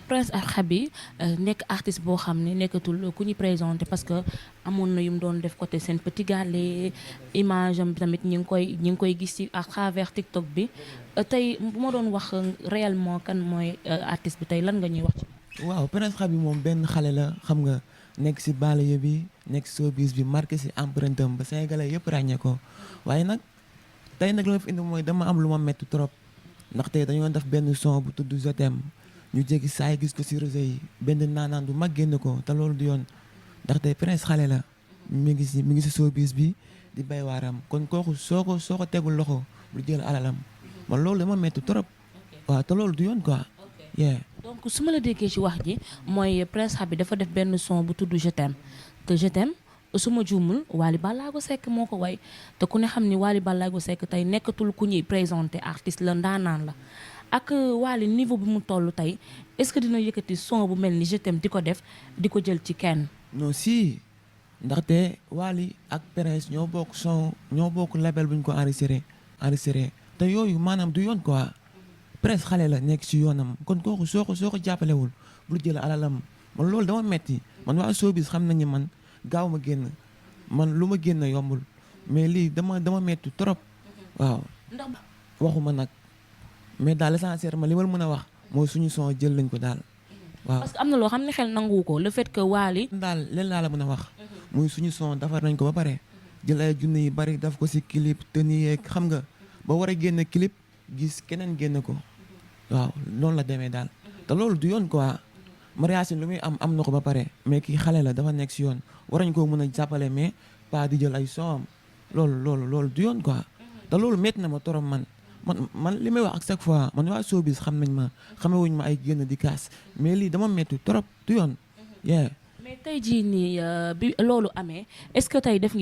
Prince ak Haby nekk artiste boo xam ne nekkatul ku ñu présenté parce que amoon na yu mu doon def côté Sen Petit Gallé image am tamit ñi ngi koy gis ci à travers TikTok bi tey bu ma doon wax réellement kan mooy artiste bi tey lan nga ñuy wax ci. waaw Prince Haby moom benn xale la xam nga nekk si banlieue bi nekk si showbiz bi marqué si empreinte am ba Sénégalais yëpp ràññee ko waaye nag tey nag li ma fi indi mooy dama am lu ma métti trop ndaxte dañoo def benn son bu tudd Je t'aime ñu jéggi saa yi gis ko si réseau yi benn naanaan bu mag génn ko te loolu du yoon ndaxte Prince xale la mi ngi si showbiz bi di bay waaram kon kooku soo ko tegul loxo bu jël alalam man loolu dama métti trop waaw te loolu du yoon quoi. donc su ma la déggee ci wax ji mooy Prince Haby dafa def benn son bu tudd Je t'aime te Je t'aime su ma juumul Wally Ballago Seck moo ko way te ku ne xam ni Wally Ballago Seck tey nekkatul ku ñuy présenté artiste la ndaanaan la ak Wally niveau bi mu toll tey est-ce que dina yëkkati son bu mel ni Je t'aime di ko def di ko jël ci kenn. non si ndaxte Wally ak Prince ñoo bokk son ñoo bokk label bu ñu ko enregistré te yooyu maanaam du yoon quoi. Prince xale la nekk si yoonam kon kooku soo ko jàppalewul bul jël alalam man loolu dama metti man waa showbiz xam nañu man gaaw ma génn man lu ma génn yombul mais lii dama metti trop waaw. ndax waxuma nag mais daal l'essentiel ma li ma mën a wax mooy suñu son jël nañ ko daal waaw. parce que am na loo xam ne xel nangu ko le fait que Wally. daal leen laa la mën a wax. muy suñu son defar nañ ko ba pare jël ay junne yi bari daf ko si clip te nii xam nga ba war a génn clip gis keneen génn ko. waaw noonu la demee daal te loolu du yoon quoi mariage lu muy am na ko ba pare mais kii xale la dafa nekk si yoon warañ koo mën a jàppale mais pas di jël ay soom loolu du yoon quoi te loolu métti na ma torop man li may wax ak chaque fois man waa showbiz xam nañ ma xamewuñ ma ay génn di kaas mais lii dama métti trop du yoon. mais tey jii nii bi loolu amee est-ce que tey def